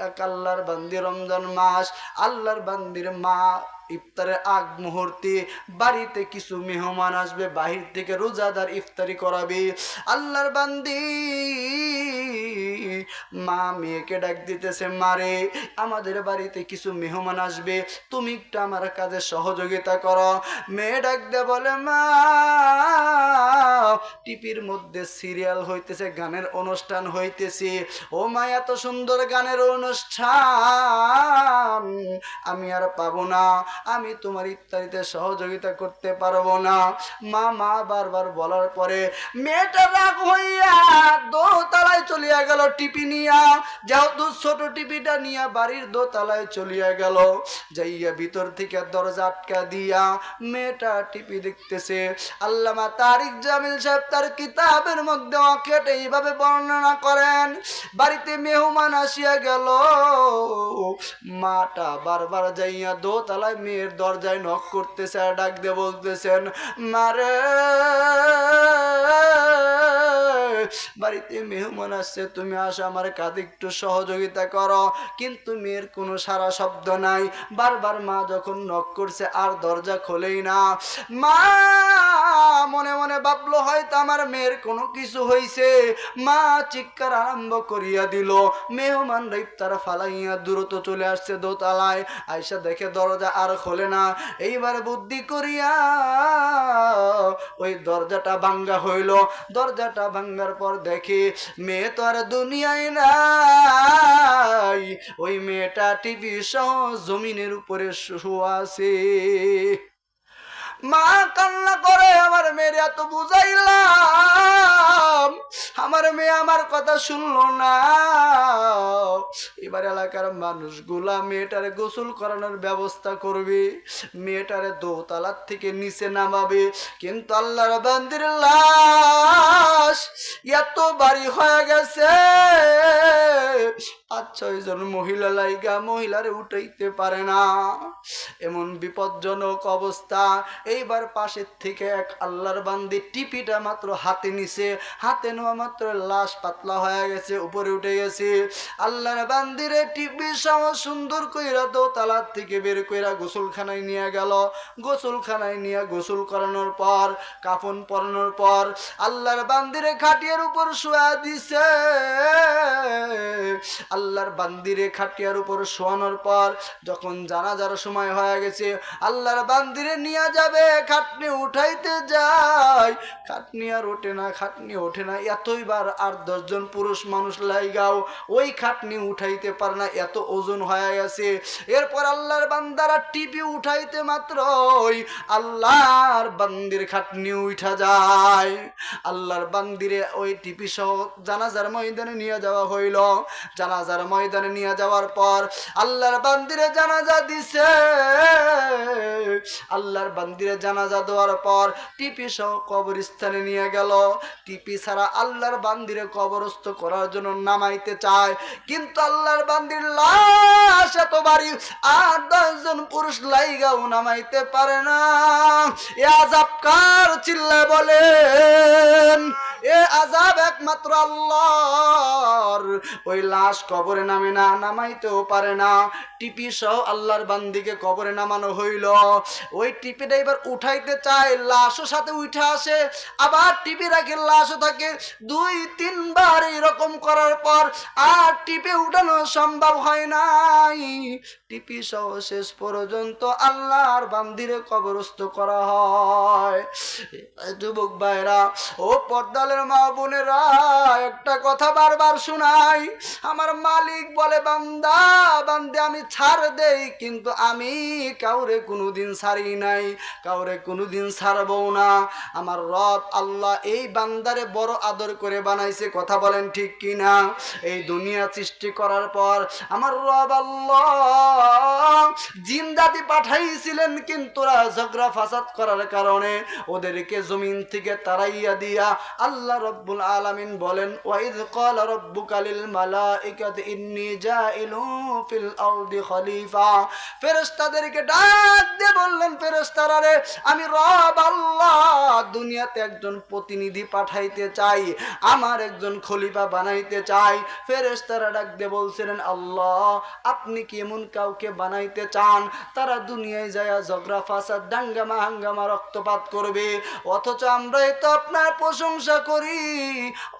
এক আল্লাহর বান্দি রমজান মাস, আল্লাহর বান্দির মা ইফতারের আগ মুহূর্তে বাড়িতে কিছু মেহমান আসবে, বাহির থেকে রোজাদার ইফতারি করাবে। আল্লাহর বান্দি মা মেয়েকে ডাক দিতেছে, মারে আমাদের বাড়িতে কিছু মেহমান আসবে, তুমি একটু আমার কাজে সহযোগিতা করো। মেয়ে ডাক দিয়ে বলে, মা টিভির মধ্যে সিরিয়াল হইতেছে, গানের অনুষ্ঠান হইতেছে। ও মা এত সুন্দর গানের অনুষ্ঠান আমি আর পাবো না, আমি তোমার ইফতারিতে সহযোগিতা করতে পারবো না। মা বারবার বলার পরে মেয়েটা রাগ হইয়া দোতলায় চলিয়া গেল টিপি নিয়া। যেহেতু ছোট টিপিটা নিয়ে বাড়ির দোতলায় চলিয়া গেল, যাইয়া ভিতর থেকে দরজা আটকা দিয়া মেয়েটা টিপি দেখতেছে। আল্লামা তারিক জামিল সাহেব তার কিতাবের মধ্যে অকেট এইভাবে বর্ণনা করেন, বাড়িতে মেহমান আসিয়া গেল, মাটা বারবার যাইয়া দোতলায় মেয়ের দরজায় নক করতেছে আর ডাক দিয়ে বলতেছেন, মারে বাড়িতে মেহমান আসছে, তুমি আসো আমার কাজে একটু সহযোগিতা করো। কিন্তু মেয়ের কোনো সারা শব্দ নাই। বারবার মা যখন নক করছে আর দরজা খোলেই না। মা মনে মনে ভাবলো হয়তো আমার মেয়ের কোনো কিছু হয়েছে। মা চিৎকার আরম্ভ করিয়া দিল। মেহমানরা ইফতার ফালাইয়া দ্রুত চলে আসছে দোতলায়, আয়সা দেখে দরজা আর খোলে না। এইবার বুদ্ধি করিয়া ওই দরজাটা ভাঙ্গা হইল। দরজাটা ভাঙ্গার পর দেখে মেয়ে তো আর দুনিয়ায় নাই, ওই মেয়েটা টিভি সহ জমিনের উপরে শুয়ে আছে। মা কান্না করে, আমার মেয়ের এত বুঝাইলাম, আমার মেয়ে আমার কথা শুনলো না। এবার এলাকার মানুষগুলা মেয়েটারে গোসল করানোর ব্যবস্থা করবে, মেয়েটারে দোতলার থেকে নিচে নামাবে। কিন্তু আল্লাহর বান্দির লাশ এত ভারী হয়ে গেছে, 5-6 জন মহিলা লাইগা মহিলারে উঠাইতে পারে না, এমন বিপজ্জনক অবস্থা। এইবার পাশের থেকে এক আল্লাহর বান্দি টিপিটা মাত্র হাতে নিছে, হাতে নেওয়া মাত্র লাশ পাতলা হয়ে গেছে, উপরে উঠে গেছে। আল্লাহর বান্দিরে টিপি সহ সুন্দর কইরা দোতলার থেকে বের কইরা গোসলখানায় নিয়ে গেল। গোসলখানায় নিয়ে গোসল করানোর পর, কাফন পরানোর পর আল্লাহর বান্দিরে খাটিয়ার উপর শুয়া দিছে। আল্লাহর বান্দিরে খাটিয়ার উপর শোয়ানোর পর যখন জানাজার সময় হয়ে গেছে, আল্লাহর বান্দিরে নিয়ে যাবে, খাটনি উঠাইতে যায়, খাটনি আর ওঠে না, খাটনি ওঠে না। এতইবার 8-10 জন পুরুষ মানুষ লাইগাও ওই খাটনি উঠাইতে পারে না, এত ওজন হয়ে গেছে। এরপর আল্লাহর বান্দারা টিপি উঠাইতে মাত্র ওই আল্লাহর বান্দির খাটনি উঠা যায়। আল্লাহর বান্দিরে ওই টিপি সহ জানাজার ময়দানে নিয়ে যাওয়া হইল। জানাজার ময়দানে নিয়ে যাওয়ার পর আল্লাহর বান্দিরে জানাজা দিছে। আল্লাহর বান্দিরে জানাজা দেওয়ার পর টিপি সহ কবরস্থানে নিয়ে গেল। টিপি ছাড়া আল্লাহর বান্দিরে কবরস্থ করার জন্য নামাইতে চায়, কিন্তু আল্লাহর বান্দির লাশ এত ভারী 8-10 জন পুরুষ লাইগাও নামাইতে পারে না। এ আযাব কার, চিল্লায় বলেন। এ আযাব একমাত্র আল্লাহর। ওই লাশ কবরে নামে না, নামাইতেও পারে না। টিপি সহ আল্লাহর বান্দিকে কবরে নামানো হইল। ওই টিপিটা এবার উঠাইতে চায়, লাশও সাথে উঠে আসে, আবার টিপি রাখে, লাশও থাকে। 2-3 বার এরকম করার পর আর টিপে উঠানো সম্ভব হয় নাই। টিপি সহ শেষ পর্যন্ত আল্লাহর বান্দিরে কবরস্থ করা হয়। যুবক ভাইরা ও পর্দালের মা বোনেরা, একটা কথা বারবার শোনাই, আমার মালিক বলে, বান্দা বান্দে আমি ছাড় দেই, কিন্তু আমি কাউরে কোনোদিন ছাড়ি নাই, কাউরে কোনোদিন ছাড়বো না। আমার রব আল্লাহ এই বান্দারে বড় আদর করে বানাইছে, কথা বলেন ঠিক কিনা? এই দুনিয়া সৃষ্টি করার পর আমার রব আল্লাহ জিন জাতি পাঠাইছিলেন, কিন্তু ঝগড়া ফাসাদ করার কারণে ওদেরকে জমিন থেকে তাড়াইয়া দিয়া আল্লাহ রব্বুল আলামিন বলেন, ওয়াইদ ক্বালা রাব্বুকা লিল মালাইকাতি ইন্নী জাইলুন ফিল আরদি খলিফা। ফেরেশতাদেরকে ডাক দিয়ে বললেন, ফেরেশতারা রে, আমি রব আল্লাহ দুনিয়াতে একজন প্রতিনিধি পাঠাইতে চাই, আমার একজন খলিফা বানাইতে চাই। ফেরেশতারা ডাক দিয়ে বলছিলেন, আল্লাহ আপনি কি এমন কাউকে বানাইতে চান তারা দুনিয়ায় যায় ঝগড়া ফাসাদ দাঙ্গামা হাঙ্গামা রক্তপাত করবে? অথচ আমরাই তো আপনার প্রশংসা করি,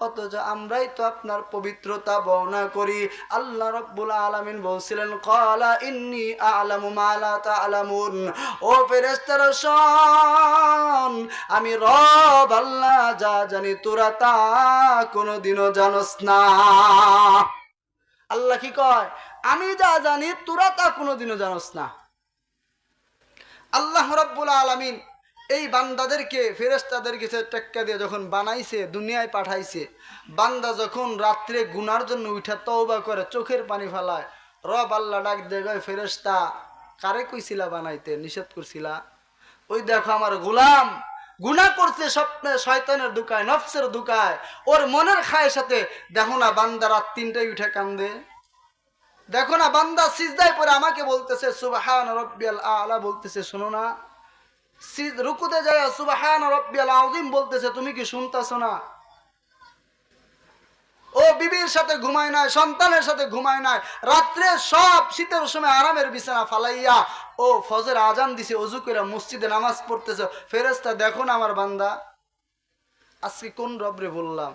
অথচ আমরাই তো আপনার পবিত্রতা বর্ণনা করি। আল্লাহ রাব্বুল আলামিন বলছিলেন, ক্বালা ইন্নী আ'লামু মা লা তা'লামুন। ও ফেরেশতারা শোন, আমি রব আল্লাহ যা জানি তোরা তা কোনোদিনও জানোস না। আল্লাহ কি কয়? আমি যা জানি তোরা তা কোনোদিনও জানোস না। আল্লাহ রাব্বুল আলামিন এই বান্দাদেরকে ফেরেশতাদেরকে টেক্কা দিয়ে যখন বানাইছে, দুনিয়ায় পাঠাইছে, বান্দা যখন রাত্রে গুনার জন্য উঠা তওবা করে চোখের পানি ফেলায়, রব আল্লাহ ডাক দেয়, ফেরেশতা কারে কইছিলা বানাইতে, নিষেধ করছিলা? ওই দেখো আমার গোলাম গুনাহ করছে, স্বপ্নে শয়তানের দুকায় নফসের দুকায় ওর মনের খায়ের সাথে। দেখো না বান্দা রাত 3টায় উঠে কান্দে, দেখো না বান্দা সিজদায় পড়ে আমাকে বলতেছে সুবহান রাব্বিয়াল আ'লা বলতেছে, শোনো না? রুকুতে যায় সুবহান রাব্বিয়াল আযীম বলতেছে, তুমি কি শুনতাছো না? ও বিবির সাথে ঘুমায় নাই, সন্তানের সাথে ঘুমায় নাই, রাত্রে সব শীতের সময় আরামের বিছানা ফালাইয়া ও ফজর আজান দিছে, ওযু করে মসজিদে নামাজ পড়তেছে। ফেরেশতা দেখো না আমার বান্দা। আজকে কোন রবরে বললাম?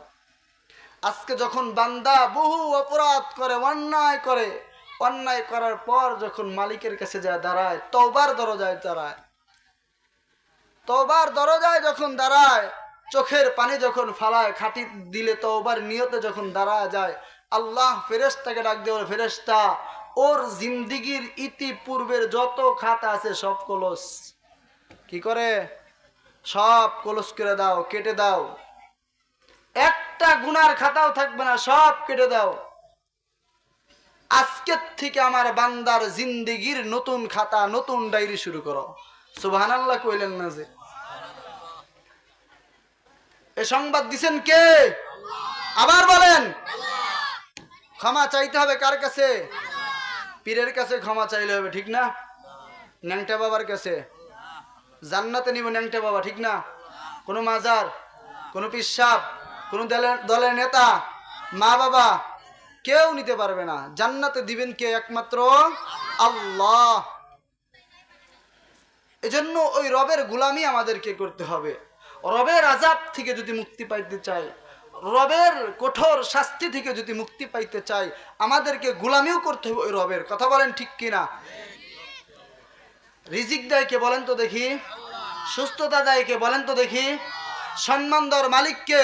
আজকে যখন বান্দা বহু অপরাধ করে, অন্যায় করে, অন্যায় করার পর যখন মালিকের কাছে যায় দাঁড়ায়, তওবার দরজায় দাঁড়ায়, তওবার দরজায় যখন দাঁড়ায়, চোখের পানি যখন ফালায়, খাঁটি দিলে তওবার নিয়তে যখন দাঁড়ায় যায়, আল্লাহ ফেরেশতাকে ডাক দিয়ে, ফেরেশতা ওর জিন্দেগির ইতিপূর্বের যত খাতা আছে সব কলস কি করে, সব কলস করে দাও, কেটে দাও, একটা গুনার খাতাও থাকবে না, সব কেটে দাও। আজকের থেকে আমার বান্দার জিন্দেগির নতুন খাতা, নতুন ডায়েরি শুরু করো। সুবহানাল্লাহ কইলেন না? যে এ সংবাদ দিছেন কে? আবার বলেন। ক্ষমা চাইতে হবে কার কাছে? পীরের কাছে ক্ষমা চাইলে হবে, ঠিক না? ন্যাংটা বাবার কাছে? জান্নাতে নিব ন্যাংটা বাবা, ঠিক না? কোনো মাজার, কোনো পিসাব, কোনো দলের নেতা, মা বাবা কেউ নিতে পারবে না। জান্নাতে দিবেন কে? একমাত্র আল্লাহ। এজন্য ওই রবের গোলামি আমাদেরকে করতে হবে। রবের আযাব থেকে যদি মুক্তি পাইতে চাই, রবের কঠোর শাস্তি থেকে যদি মুক্তি পাইতে চাই, আমাদেরকে গোলামিও করতে হবে ওই রবের। কথা বলেন ঠিক কিনা? রিজিক দেয় কে বলেন তো দেখি? সুস্থতা দেয় কে বলেন তো দেখি? সম্মান দেওয়ার মালিক কে?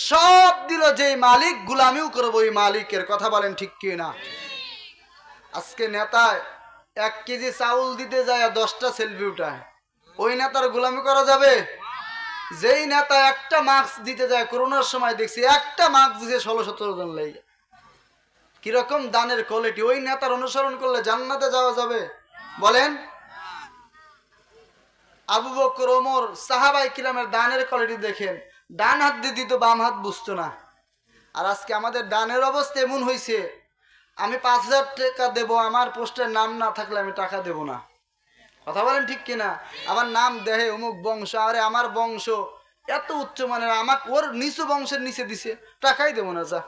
সব দিল যেই মালিক, গোলামিও করবো ওই মালিকের। কথা বলেন ঠিক কিনা? আজকে নেতায় 1 কেজি চাউল দিতে যায় 10টা সেলফি উঠায়, ওই নেতার গোলামি করা যাবে? যেই নেতা একটা মাস্ক দিতে যায়, করোনার সময় দেখছি একটা মাস্ক দিছে 16-17 জন লাগে। কিরকম দানের কোয়ালিটি! ওই নেতার অনুসরণ করলে জান্নাতে যাওয়া যাবে? বলেন। আবু বকর, ওমর, সাহাবায়ে কিরামের দানের কোয়ালিটি দেখেন, ডান হাত দিয়ে দিত, বাম হাত বুঝতো না। আর আজকে আমাদের দানের অবস্থা এমন হয়েছে, আমি 5000 টাকা দেবো, আমার পোস্টের নাম না থাকলে আমি টাকা দেব না। কথা বলেন ঠিক কিনা? আমার নাম দেহে অমুক বংশ, আরে আমার বংশ এত উচ্চ মানের, আমাকে ওর নিচু বংশের নিচে দিছে, টাকাই দেবো না যা।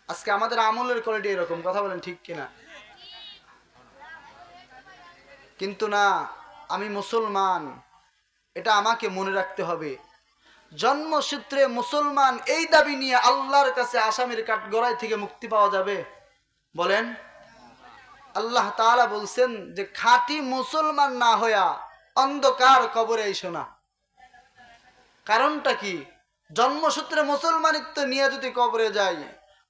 আজকে আমাদের আমলের কোয়ালিটি এরকম। কথা বলেন ঠিক কিনা? কিন্তু না, আমি মুসলমান, এটা আমাকে মনে রাখতে হবে। জন্মসূত্রে মুসলমান এই দাবি নিয়ে আল্লাহর কাছে আসামির কাঠগড়াই থেকে মুক্তি পাওয়া যাবে? বলেন। আল্লাহ তাআলা বলছেন যে খাঁটি মুসলমান না হইয়া অন্ধকার কবরে আইসো না। কারণটা কি? জন্মসূত্রে মুসলমানিত্ব নিয়ে যদি কবরে যাই,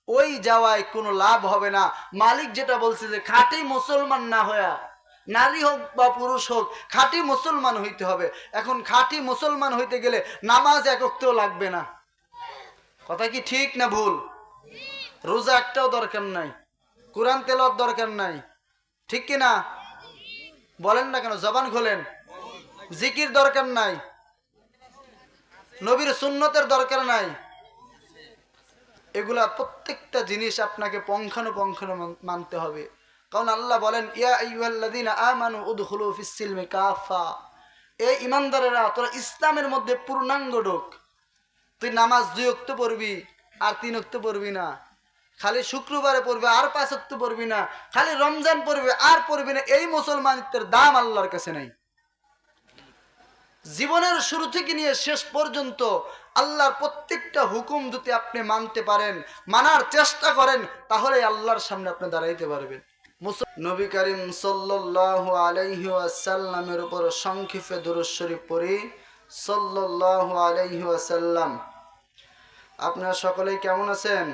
ওই যাওয়ায় কোনো লাভ হবে না। মালিক যেটা বলছে যে খাঁটি মুসলমান না হইয়া, নারী হোক বা পুরুষ হোক, খাঁটি মুসলমান হইতে হবে। এখন খাঁটি মুসলমান হইতে গেলে নামাজ এক ওয়াক্তও লাগবে না। কথা কি ঠিক না ভুল? রোজা একটাও দরকার নাই, কোরআন তেলাওয়াত দরকার নাই, ঠিক কি না? বলেন না কেন? জবান খোলেন। জিকির দরকার নাই, নবীর সুন্নতের দরকার নাই। এগুলা প্রত্যেকটা জিনিস আপনাকে পঙ্খানুপঙ্খানু মানতে হবে। কারণ আল্লাহ বলেন ইয়া আইয়ুহাল্লাযীনা আমানু উদখুলু ফিস সিলমি কাফা, এই ইমানদারেরা তোরা ইসলামের মধ্যে পূর্ণাঙ্গ ঢোক। তুই নামাজ 2 ওয়াক্ত পড়বি আর 3 ওয়াক্ত পড়বি না, খালি শুক্রবারে পড়বি আর 5 ওয়াক্ত পড়বি না, খালি রমজান পড়বি আর পড়বি না, এই মুসলমানিত্বের দাম আল্লাহর কাছে নাই। জীবনের শুরু থেকে নিয়ে শেষ পর্যন্ত আল্লাহর প্রত্যেকটা হুকুম যদি আপনি মানতে পারেন, মানার চেষ্টা করেন, তাহলে আল্লাহর সামনে আপনি দাঁড়াইতে পারবেন। নবী করিম সাল্লাল্লাহু আলাইহি ওয়াসাল্লামের উপর সংক্ষেপে দুরূদ শরীফ পড়ি। সাল্লাল্লাহু আলাইহি ওয়াসাল্লাম। আপনারা সকলেই কেমন আছেন?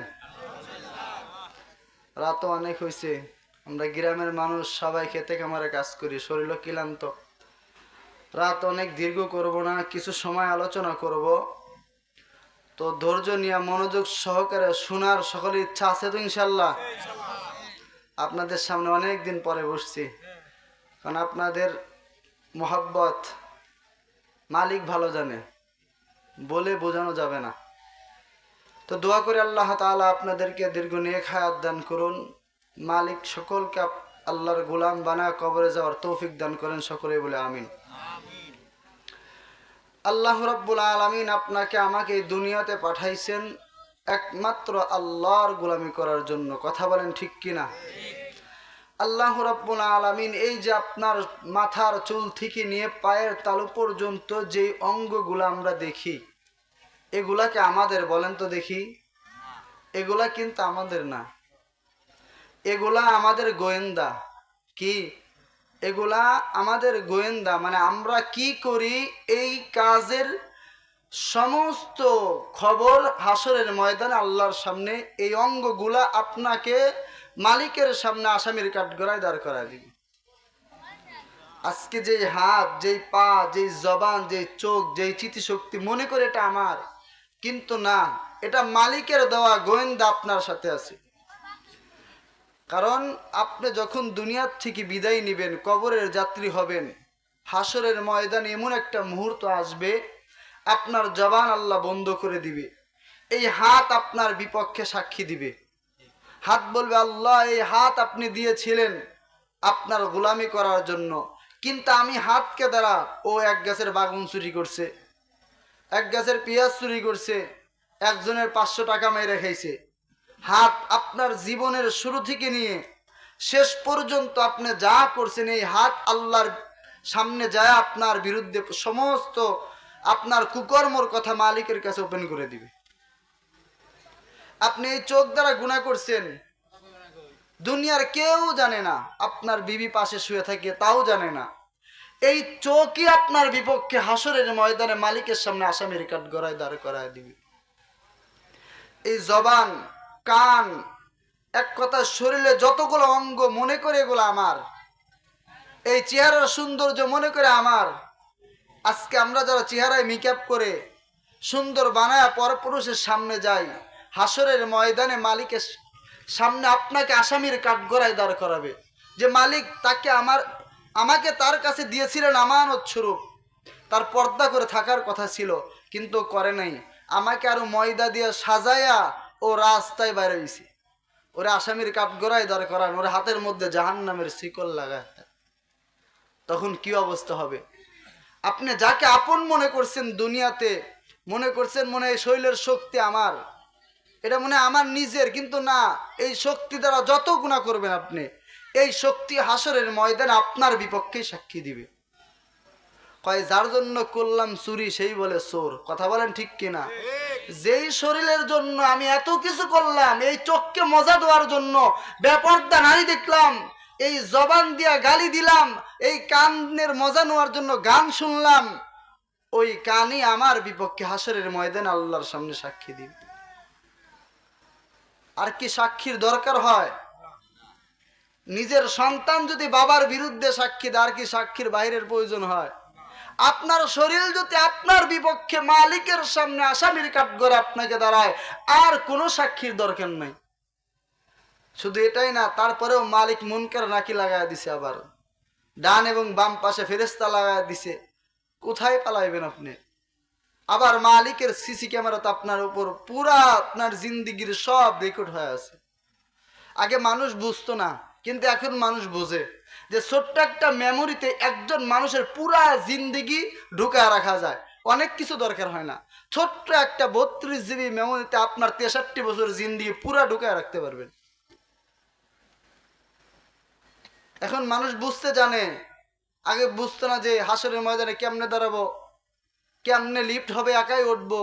রাত অনেক হয়েছে, আমরা গ্রামের মানুষ সবাই খেতে কামারে কাজ করি, শরীর ক্লান্ত। রাত অনেক দীর্ঘ করব না, কিছু সময় আলোচনা করব, তো ধৈর্য নিয়ে মনোযোগ সহকারে শোনার সকলের ইচ্ছা আছে তো ইনশাল্লাহ? আপনাদের সামনে অনেক দিন পরে বসছি, কারণ আপনাদের মোহাব্বত মালিক ভালো জানে, বলে বোঝানো যাবে না। তো দোয়া করে আল্লাহ তাআলা আপনাদেরকে দীর্ঘ নেক হায়াত দান করুন। মালিক সকলকে আল্লাহর গোলাম বানায় কবরে যাওয়ার তৌফিক দান করেন, সকলে বলে আমিন। আল্লাহ রাব্বুল আলামিন আপনাকে আমাকে এই দুনিয়াতে পাঠাইছেন একমাত্র আল্লাহর গোলামি করার জন্য। কথা বলেন ঠিক কিনা? আল্লাহ রাব্বুল আলামিন এই যে আপনার মাথার চুল থেকে নিয়ে পায়ের তালু পর্যন্ত যেই অঙ্গগুলো আমরা দেখি, এগুলাকে আমাদের? বলেন তো দেখি। এগুলা কিন্তু আমাদের না, এগুলা আমাদের গোয়েন্দা। কি? এগুলা আমাদের গোয়েন্দা, মানে আমরা কি করি এই কাজের সমস্ত খবর হাসরের ময়দানে আল্লাহর সামনে এই অঙ্গগুলা আপনাকে মালিকের সামনে আসামির কাঠগড়ায় দাঁড় করায় দিবে। আজকে যেই হাত, যেই পা, যেই জবান, যেই চোখ, যেই স্মৃতিশক্তি মনে করে এটা আমার, কিন্তু না, এটা মালিকের দেওয়া গোয়েন্দা আপনার সাথে আছে। কারণ আপনি যখন দুনিয়ার থেকে বিদায় নেবেন, কবরের যাত্রী হবেন, হাসরের ময়দানে এমন একটা মুহূর্ত আসবে আপনার জবান আল্লাহ বন্ধ করে দিবে, এই হাত আপনার বিপক্ষে সাক্ষী দিবে। হাত বলবে আল্লাহ এই হাত আপনি দিয়েছিলেন আপনার গোলামি করার জন্য, কিন্তু আমি হাতকে দ্বারা ও 1 গাছের বাগুন চুরি করছে, 1 গাছের পেঁয়াজ চুরি করছে, একজনের 500 টাকা মেরে খাইছে। হাত আপনার জীবনের শুরু থেকে নিয়ে শেষ পর্যন্ত আপনি যা করছেন, এই হাত আল্লাহর সামনে যায় আপনার বিরুদ্ধে সমস্ত আপনার কুকর্মর কথা মালিকের কাছে ওপেন করে দিবে। আপনি এই চোখ দ্বারা গুনাহ করছেন, দুনিয়ার কেউ জানে না, আপনার বিবি পাশে শুয়ে থাকে তাও জানে না, এই চোখই আপনার বিপক্ষে হাসরের ময়দানে মালিকের সামনে আসামির কাঠগড়ায় দাঁড় করায় দিবে। এই জবান, কান, এক কথা শরীরে যতগুলো অঙ্গ মনে করে এগুলো আমার, এই চেহারার সৌন্দর্য মনে করে আমার। আজকে আমরা যারা চেহারায় মেকআপ করে সুন্দর বানায় পরপুরুষের সামনে যাই, হাসরের ময়দানে মালিকের সামনে আপনাকে আসামির কাঠগড়ায় দাঁড় করাবে, যে মালিক তাকে আমাকে তার কাছে দিয়েছিলেন আমানত স্বরূপ, তার পর্দা করে থাকার কথা ছিল কিন্তু করে নাই, আমাকে আরো ময়দা দিয়ে সাজায়া ও রাস্তায় বাইরে হয়েছে, ওরা আসামির কাঠগড়ায় দাঁড় করান, ওরা হাতের মধ্যে জাহান্নামের শিকল লাগায়। তখন কি অবস্থা হবে? আপনি যাকে আপন মনে করছেন দুনিয়াতে, মনে করছেন মনে এই শরীরের শক্তি আমার, এটা মনে আমার নিজের, কিন্তু না, এই শক্তি দ্বারা যত গুনাহ করবেন আপনি, এই শক্তি হাসরের ময়দানে আপনার বিপক্ষে সাক্ষী দিবে। কয় যার জন্য করলাম চুরি সেই বলে চোর। কথা বলেন ঠিক কিনা? যেই শরীরের জন্য আমি এত কিছু করলাম, এই চোখকে মজা দেওয়ার জন্য বেপরদা নারী দেখলাম, এই জবান দিয়া গালি দিলাম, এই কানের মজা নেওয়ার জন্য গান শুনলাম, ওই কানই আমার বিপক্ষে হাসরের ময়দানে আল্লাহর সামনে সাক্ষী দিবে। আর কি সাক্ষীর দরকার হয়? নিজের সন্তান যদি বাবার বিরুদ্ধে সাক্ষী দেয়, আর কি সাক্ষীর বাইরের প্রয়োজন হয়? আপনার শরীর যদি আপনার বিপক্ষে মালিকের সামনে আসামির কাঠগড়ায় আপনাকে দাঁড়ায়, আর কোনো সাক্ষীর দরকার নাই। শুধু এটাই না, তারপরেও মালিক মুনকার নাকি লাগায় দিছে, আবার ডান এবং বাম পাশে ফেরেশতা লাগায় দিছে। কোথায় পালাইবেন আপনি? আবার মালিকের সিসি ক্যামেরা তো আপনার উপর পুরা আপনার জিন্দিগির সব রেকর্ড হয়ে আছে। আগে মানুষ বুঝতো না, কিন্তু এখন মানুষ বোঝে যে ছোট্ট একটা মেমোরিতে একজন মানুষের পুরা জিন্দেগি ঢুকায় রাখা যায়, অনেক কিছু দরকার হয় না। ছোট্ট একটা 32 জিবি মেমোরিতে আপনার 63 বছর জিন্দেগি পুরা ঢুকায় রাখতে পারবেন। এখন মানুষ বুঝতে জানে, আগে বুঝতো না যে হাসরের ময়দানে কেমনে দাঁড়াবো, কেমনে লিফট হবে, একাই উঠবো,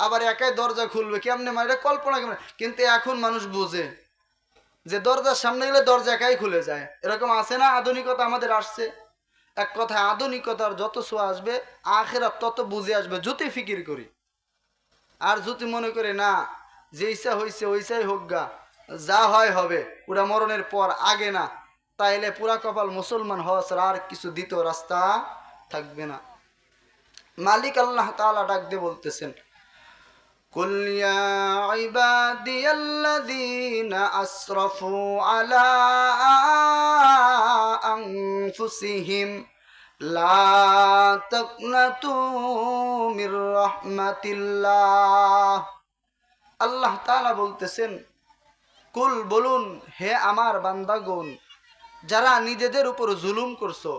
আবার একাই দরজা খুলবে, কেমনে এটা কল্পনা কেমন। কিন্তু এখন মানুষ বুঝে যে দরজার সামনে গেলে দরজা একাই খুলে যায়। এরকম আছে না? আধুনিকতা আমাদের আসছে। এক কথায় আধুনিকতার যত ছোঁয়া আসবে আখেরাত তত বুঝে আসবে, যদি ফিকির করি। আর যদি মনে করে না যে ইচ্ছা হয়েছে ওইসাই হোক গা, যা হয় হবে, ওটা মরণের পর, আগে না, তাইলে পুরা কপাল মুসলমান হওয়া ছাড়া আর কিছু দ্বিতীয় রাস্তা থাকবে না। মালিক আল্লাহ তাআলা ডাক দিয়ে বলতেছেন, কুল ইয়া ইবাদিয়াল্লাযীনা আসরাফু আলা আনফুসিহিম লা তাকনাতু মির রাহমাতিল্লাহ। আল্লাহ তাআলা বলতেছেন, কুল বলুন, হে আমার বান্দাগণ, যারা নিজেদের উপর জুলুম করছো,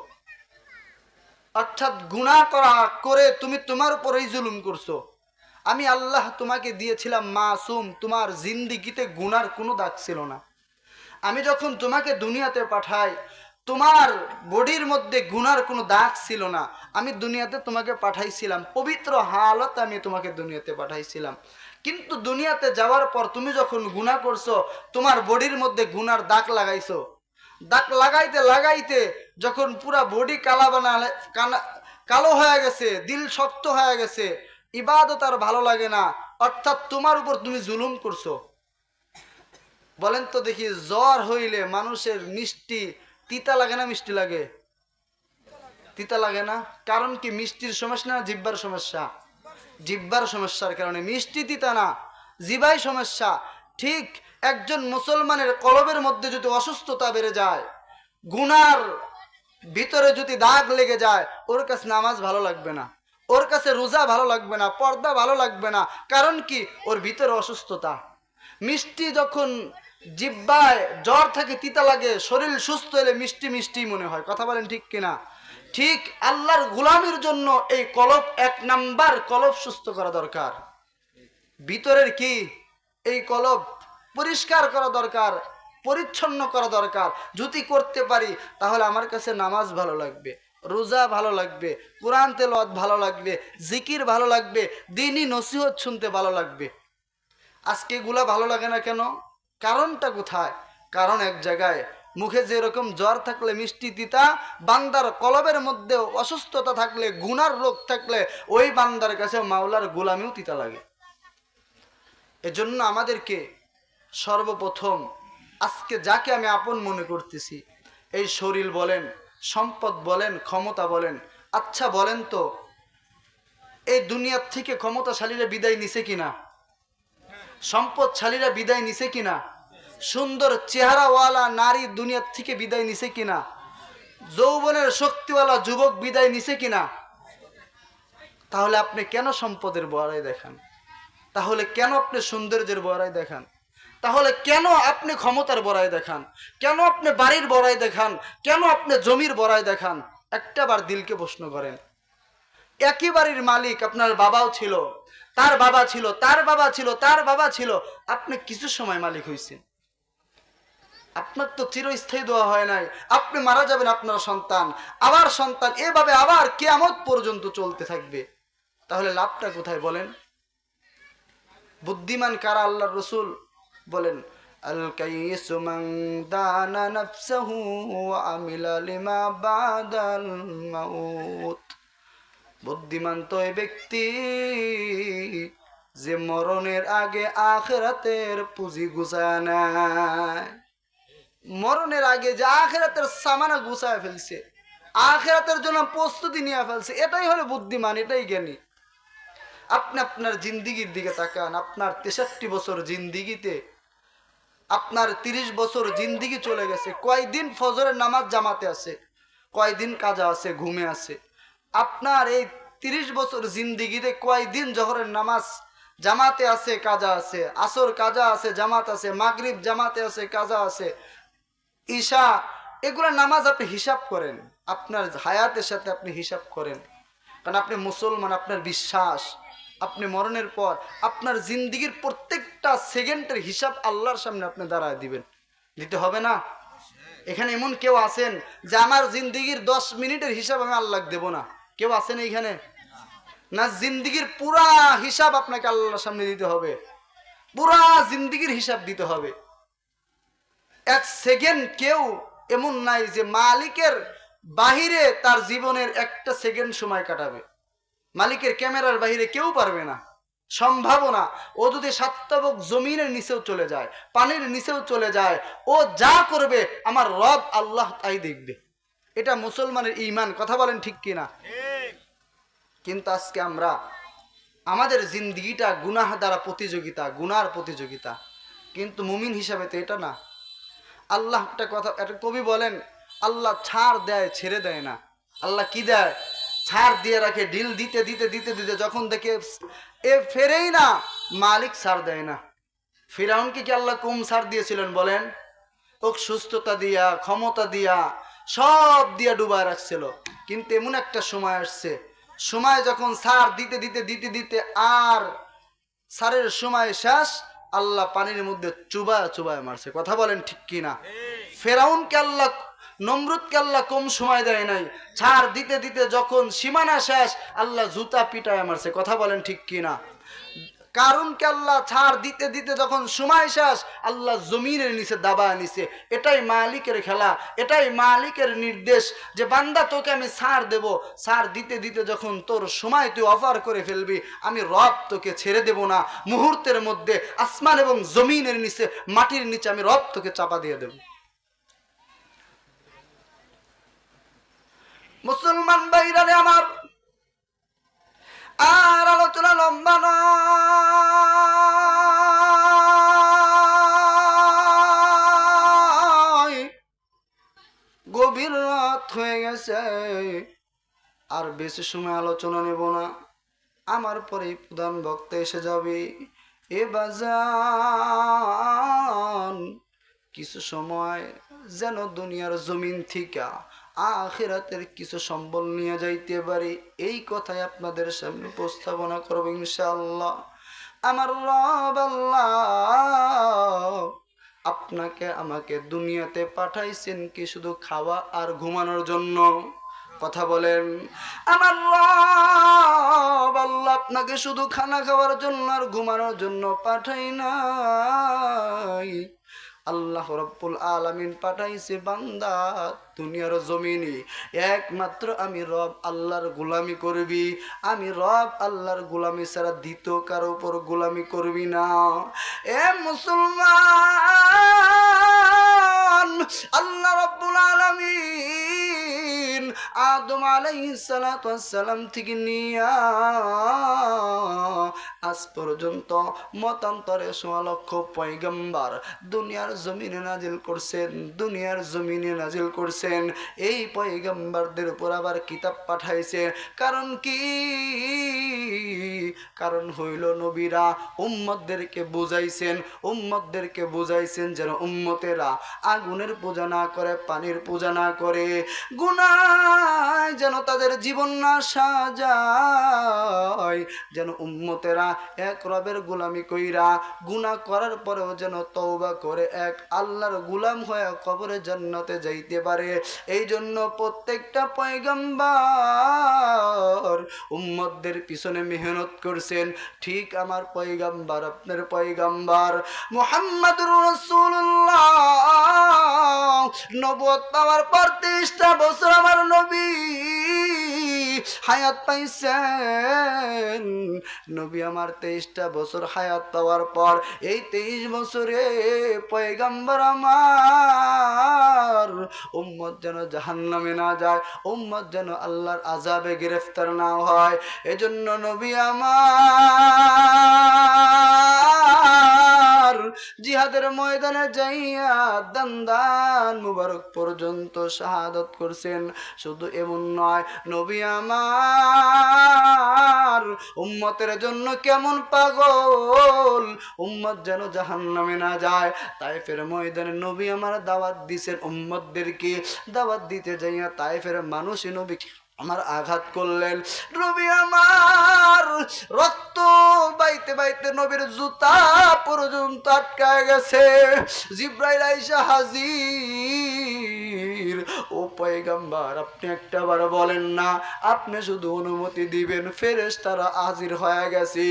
অর্থাৎ গুনাহ করে তুমি তোমার উপরেই জুলুম করছো। আমি আল্লাহ তোমাকে দিয়েছিলাম মাসুম, তোমার জিন্দিগিতে গুনার কোনো দাগ ছিল না। আমি যখন তোমাকে দুনিয়াতে পাঠাই, তোমার বডির মধ্যে গুনার কোনো দাগ ছিল না। আমি দুনিয়াতে তোমাকে পাঠাইছিলাম, পবিত্র হালত আমি তোমাকে দুনিয়াতে পাঠাইছিলাম। কিন্তু দুনিয়াতে যাওয়ার পর তুমি যখন গুনাহ করছো, তোমার বডির মধ্যে গুনার দাগ লাগাইছো। দাগ লাগাইতে লাগাইতে যখন পুরা বডি কালো হয়ে গেছে, দিল শক্ত হয়ে গেছে, ইবাদত আর ভালো লাগে না, অর্থাৎ তোমার উপর তুমি জুলুম করছো। বলেন তো দেখি, জ্বর হইলে মানুষের মিষ্টি তিতা লাগে না মিষ্টি লাগে? তিতা লাগে না। কারণ কি? মিষ্টির সমস্যা না জিহ্বার সমস্যা? জিহ্বার সমস্যার কারণে মিষ্টি তিতা না, জিহ্বায় সমস্যা। ঠিক একজন মুসলমানের কলবের মধ্যে যদি অসুস্থতা বেড়ে যায়, গুনার ভিতরে যদি দাগ লেগে যায়, ওর কাছে নামাজ ভালো লাগবে না, ওর কাছে রোজা ভালো লাগবে না, পর্দা ভালো লাগবে না। কারণ কি? ওর ভিতরে অসুস্থতা। মিষ্টি যখন জিহ্বায় জ্বর থাকে, তিতা লাগে, শরীর সুস্থ হলে মিষ্টি মিষ্টি মনে হয়। কথা বলেন ঠিক কিনা? ঠিক আল্লাহর গোলামির জন্য এই কলব, 1 নাম্বার কলব সুস্থ করা দরকার। ভিতরের কি? এই কলব পরিষ্কার করা দরকার, পরিচ্ছন্ন করা দরকার। যদি করতে পারি তাহলে আমার কাছে নামাজ ভালো লাগবে, রোজা ভালো লাগবে, কোরআন তেলাওয়াত ভালো লাগবে, জিকির ভালো লাগবে, দ্বীনি নসিহত শুনতে ভালো লাগবে। আজকে এগুলা ভালো লাগে না কেন? কারণটা কোথায়? কারণ এক জায়গায়। মুখে যেরকম জ্বর থাকলে মিষ্টি তিতা, বান্দার কলবের মধ্যে অসুস্থতা থাকলে, গুনার রোগ থাকলে, ওই বান্দার কাছে মাওলার গোলামিও তিতা লাগে। এজন্য আমাদেরকে সর্বপ্রথম আজকে যাকে আমি আপন মনে করতেছি, এই শরীর বলেন, সম্পদ বলেন, ক্ষমতা বলেন, আচ্ছা বলেন তো, এই দুনিয়ার থেকে ক্ষমতাশালীরা বিদায় নিছে কিনা? সম্পদশালীরা বিদায় নিছে কিনা? সুন্দর চেহারাওয়ালা নারী দুনিয়ার থেকে বিদায় নিছে কিনা? যৌবনের শক্তিওয়ালা যুবক বিদায় নিছে কিনা? তাহলে আপনি কেন সম্পদের বড়াই দেখান? তাহলে কেন আপনি সৌন্দর্যের বড়াই দেখান? তাহলে কেন আপনি ক্ষমতার বড়াই দেখান? কেন আপনি বাড়ির বড়াই দেখান? কেন আপনি জমির বড়াই দেখান? একটা বার দিলকে প্রশ্ন করেন। একই বাড়ির মালিক আপনার বাবাও ছিল, তার বাবা ছিল, তার বাবা ছিল, তার বাবা ছিল। আপনি কিছু সময় মালিক হয়েছেন, আপনার তো চিরস্থায়ী দেওয়া হয় নাই। আপনি মারা যাবেন, আপনার সন্তান, আবার সন্তান, এভাবে আবার কিয়ামত পর্যন্ত চলতে থাকবে। তাহলে লাভটা কোথায় বলেন? বুদ্ধিমান কারা? আল্লাহর রাসূল বলেন, আল কাইয়িসু মান দানা নাফসাহু ওয়া আমিলা লিমা বাদাল মাউত। বুদ্ধিমান তো এই ব্যক্তি যে মরণের আগে আখিরাতের পুঁজি গুছায় নেয়। মরণের আগে যে আখিরাতের সামানা গুছায় ফেলছে, আখিরাতের জন্য প্রস্তুতি নিয়ে ফেলছে, এটাই হলো বুদ্ধিমান, এটাই জ্ঞানী। আপনি আপনার জিন্দিগির দিকে তাকান। আপনার 63 বছর জিন্দিগিতে আপনার 30 বছর জিন্দিগি চলে গেছে। কয়দিন ফজরের নামাজ জামাতে আছে, কয়দিন কাজা আছে, ঘুমে আছে। আপনার এই 30 বছর জিন্দিগিতে কয়দিন জোহরের নামাজ জামাতে আছে, কাজা আছে, আসর কাজা আছে, জামাত আছে, মাগরিব জামাতে আছে, কাজা আছে, ঈশা, এগুলো নামাজ আপনি হিসাব করেন, আপনার হায়াতের সাথে আপনি হিসাব করেন। কারণ আপনি মুসলমান, আপনার বিশ্বাস, আপনি মরণের পর আপনার জিন্দিগির প্রত্যেকটা সেকেন্ডের হিসাব আল্লাহর সামনে আপনি দাঁড়ায় দিবেন, দিতে হবে না? এখানে এমন কেউ আছেন যে আমার জিন্দিগির 10 মিনিটের হিসাব আমি আল্লাহকে দেব না? কেউ আছেন এইখানে? না, জিন্দিগির পুরা হিসাব আপনাকে আল্লাহর সামনে দিতে হবে, পুরা জিন্দিগির হিসাব দিতে হবে। এক সেকেন্ড কেউ এমন নাই যে মালিকের বাহিরে তার জীবনের একটা সেকেন্ড সময় কাটাবে। মালিকের ক্যামেরার বাহিরে কেউ পারবে না, সম্ভাবনা। ও যদি সাতটাবক জমিনের নিচেও চলে যায়, পানির নিচেও চলে যায়, ও যা করবে আমার রব আল্লাহ তাই দেখবে। এটা মুসলমানের ঈমান। কথা বলেন ঠিক কিনা? কিন্তু আজকে আমরা আমাদের জিন্দিগিটা গুনাহ দ্বারা প্রতিযোগিতা, গুনার প্রতিযোগিতা। কিন্তু মুমিন হিসাবে তো এটা না। আল্লাহ একটা কথা, একটা কবি বলেন, আল্লাহ ছাড় দেয়, ছেড়ে দেয় না। আল্লাহ কি দেয়? ছাড় দিয়ে রাখে। ঢিল দিতে দিতে দিতে দিতে যখন দেখে এ ফেরেই না, মালিক ছাড় দেয় না। ফিরাউনকে কি আল্লাহ কম ছাড় দিয়েছিলেন বলেন? ওকে সুস্থতা দিয়া, ক্ষমতা দিয়া, সব দিয়া ডুবায় রাখছিল। কিন্তু এমন একটা সময় আসছে, সময় যখন ছাড় দিতে দিতে দিতে দিতে আর সারের সময় শেষ, আল্লাহ পানির মধ্যে চুবায় চুবায় মারছে। কথা বলেন ঠিক কিনা? ফেরাউনকে আল্লাহ, নমরুদকে আল্লাহ কম সময় দেয় নাই। ছাড় দিতে দিতে যখন সীমানা শেষ, আল্লাহ জুতা পিটায় মারছে। কথা বলেন ঠিক কিনা? কারুনকে আল্লাহ ছাড় দিতে দিতে যখন সময় শেষ, আল্লাহ জমিনের নিচে দাবায় নিছে। এটাই মালিকের খেলা, এটাই মালিকের নির্দেশ যে বান্দা তোকে আমি ছাড় দেব। ছাড় দিতে দিতে যখন তোর সময় তুই অফার করে ফেলবি, আমি রব তোকে ছেড়ে দেব না। মুহূর্তের মধ্যে আসমান এবং জমিনের নিচে, মাটির নিচে আমি রব তোকে চাপা দিয়ে দেব। মুসলমান ভাইরা আমার, আর আলোচনা লম্বা নয়, গভীর রাত হয়ে গেছে, আর বেশি সময় আলোচনা নেব না। আমার পরে প্রধান বক্তা এসে যাবে। এ বাজান, কিছু সময় যেন দুনিয়ার জমিন থেকে আখিরাতের কিছু সম্বল নিয়ে যাইতে পারি, এই কথাই আপনাদের সামনে উপস্থাপনা করব ইনশাআল্লাহ। আমার রব আল্লাহ আপনাকে আমাকে দুনিয়াতে পাঠাইছেন কি শুধু খাওয়া আর ঘুমানোর জন্য? কথা বলেন। আমার রব আল্লাহ আপনাকে শুধু খানা খাওয়ার জন্য আর ঘুমানোর জন্য পাঠাই নাই। আল্লাহ রব্বুল আলামিন পাঠাইছে বান্দা দুনিয়ার জমিনে একমাত্র আমি রব আল্লাহর গোলামি করবি। আমি রব আল্লাহর গোলামি ছাড়া দ্বিতীয় কারো উপর গোলামি করবি না। এ মুসলমান, আল্লাহ রব্বুল আলামিন আদম আলাইহিস সালাতু ওয়াস সালাম থেকে নিয়া আজ পর্যন্ত মতান্তরে 16 লক্ষ পয়গম্বর দুনিয়ার জমিনে নাজিল করছেন, দুনিয়ার জমিনে নাজিল করছেন। এই পয়গম্বরদের উপর আবার কিতাব পাঠাইছে। কারণ কি? কারণ হইল নবীরা উম্মতদেরকে বুঝাইছেন যেন উম্মতেরা আগুনের পূজা না করে, পানির পূজা না করে, গুনাহ যেন তাদের জীবন না সাজায়, যেন উম্মতেরা এক রবের গোলামি কইরা গুনাহ করার পরেও যেন তওবা করে এক আল্লাহর গোলাম হয়ে কবরে জান্নাতে যাইতে পারে। এই জন্য প্রত্যেকটা পয়গম্বর উম্মতদের পিছনে মেহনত করছেন। ঠিক আমার পয়গম্বর, আপনার পয়গম্বর মুহাম্মদুর রাসূলুল্লাহ নবুয়ত পাওয়ার পর 23টা বছর আমার নবী হায়াত পাইছেন। নবী আমার 23টা বছর হায়াত পাওয়ার পর এই 23 বছরে পয়গম্বর আমার উম্মত যেন জাহান্নামে না যায়, উম্মত যেন আল্লাহর আযাবে গ্রেফতার না হয়, এজন্য নবী আমার আমার জিহাদের ময়দানে যাইয়া দান মুবারক পর্যন্ত শাহাদত করছেন। শুধু এমন নয়, নবী আমার উম্মতের জন্য কেমন পাগল, উম্মত যেন জাহান্নামে না যায়। তায়েফের ময়দানে নবী আমার দাওয়াত দিছেন উম্মতদেরকে। দাওয়াত দিতে যাইয়া তায়েফের মানুষই নবীকে আমার আঘাত করলেন। নবী আমার রক্ত বাইতে বাইতে নবীর জুতা পর্যন্ত আটকায় গেছে। জিব্রাইল আইসা হাজির। ও পয়গম্বর, আপনি একটাবার বলেন না, আপনি শুধু অনুমতি দিবেন। ফেরেশতারা হাজির হয়ে গেছে,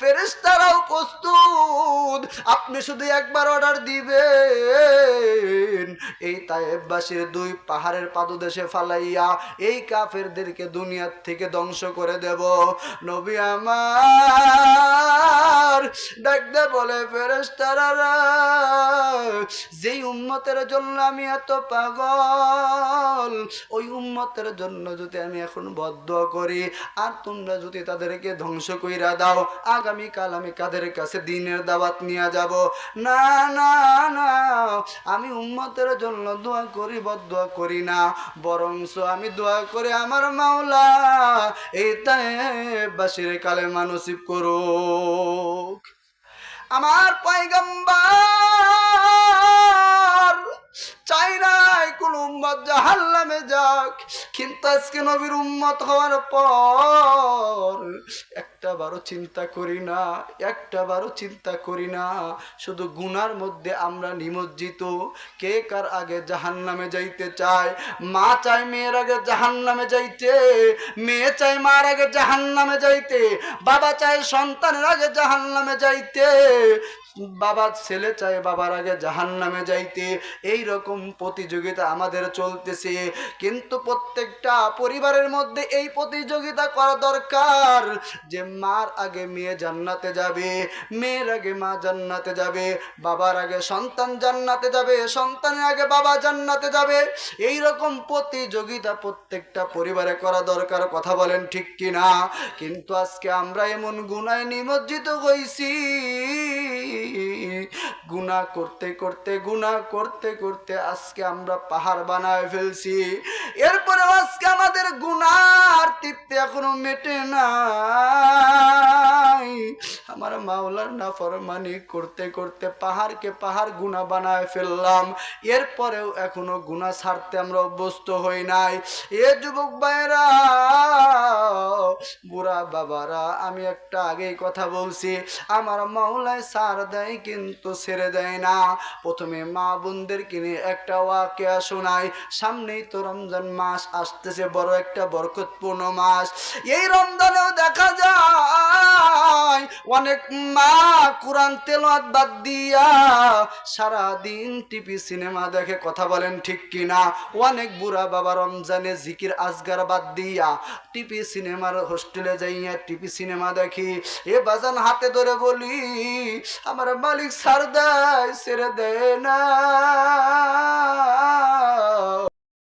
ফেরেশতারাও প্রস্তুত। আপনি শুধু একবার অর্ডার দিবেন, এই তায়েফবাসীর দুই পাহাড়ের পাদদেশে ফালাইয়া এই কাফেরদেরকে দুনিয়ার থেকে ধ্বংস করে দেব। নবী আমার ডাক দে বলে, ফেরেশতারা যেই উম্মতের জন্য আমি এত পাগল, ওই উম্মতের জন্য যদি আমি এখন বদদুয়া করি আর তোমরা যদি তাদেরকে ধ্বংস কইরা দাও, আগামীকাল আমি কাদের কাছে দ্বীনের দাওয়াত নিয়ে যাব? না না না, আমি উম্মতের জন্য দোয়া করি, বদদুয়া করি না, বরঞ্চ আমি দোয়া করে আমার মাওলা এই তায়েফবাসীর কালেমা নসিব করুক। আমার পয়গম্বর চাই নাই কোন উম্মত জাহান্নামে যাক, কিন্তু আজকে নবীর উম্মত হওয়ার পর একটাবারও চিন্তা করি না, একটাবারও চিন্তা করি না। শুধু গুনার মধ্যে আমরা নিমজ্জিত। কে কার আগে জাহান্নামে যাইতে চায়? মা চায় মেয়ের আগে জাহান্নামে যাইতে, মেয়ে চায় মার আগে জাহান্নামে যাইতে, বাবা চায় সন্তানের আগে জাহান্নামে যাইতে, বাবা ছেলে চায় বাবার আগে জাহান্নামে যাইতে। এই রকম প্রতিযোগিতা আমাদের চলতেছে। কিন্তু প্রত্যেকটা পরিবারের মধ্যে এই প্রতিযোগিতা করা দরকার যে মার আগে মেয়ে জান্নাতে যাবে, মেয়ের আগে মা জান্নাতে যাবে, বাবার আগে সন্তান জান্নাতে যাবে, সন্তানের আগে বাবা জান্নাতে যাবে। এই রকম প্রতিযোগিতা প্রত্যেকটা পরিবারে করা দরকার। কথা বলেন ঠিক কিনা? কিন্তু আজকে আমরা এমন গুনায় নিমজ্জিত হইছি, গুনাহ করতে করতে গুনাহ করতে করতে আজকে আমরা পাহাড় বানায় ফেলছি। এরপরে আজকে আমাদের গুনার তৃপ্তি এখনো মেটে নাই। আমার মাওলার নাফরমানি করতে করতে পাহাড়কে পাহাড় গুনাহ বানায় ফেললাম, এরপরেও এখনো গুনাহ ছাড়তে আমরা অভ্যস্ত হই নাই। এ যুবক ভাইরা, বুড়া বাবারা, আমি একটা আগেই কথা বলছি, আমার মাওলায় ছাড় দেয় কিন্তু ছেড়ে দেয় না। প্রথমে মা বোনদেরকে নিয়ে একটা ওয়াকিয়া শোনাই। সামনেই তো রমজান মাস আসতেছে, বড় একটা বরকতপূর্ণ মাস। এই রমজানেও দেখা যায় অনেক মা কোরআন তেলাওয়াত বাদ দিয়া সারাদিন টিভি সিনেমা দেখে। কথা বলেন ঠিক কিনা? অনেক বুড়া বাবা রমজানে জিকির আজগার বাদ দিয়া টিভি সিনেমার হোস্টেলে যাইয়া টিভি সিনেমা দেখি। এ বাজান হাতে ধরে বলি, আমার মালিক ছাড় দেয়, ছেড়ে দেয় না।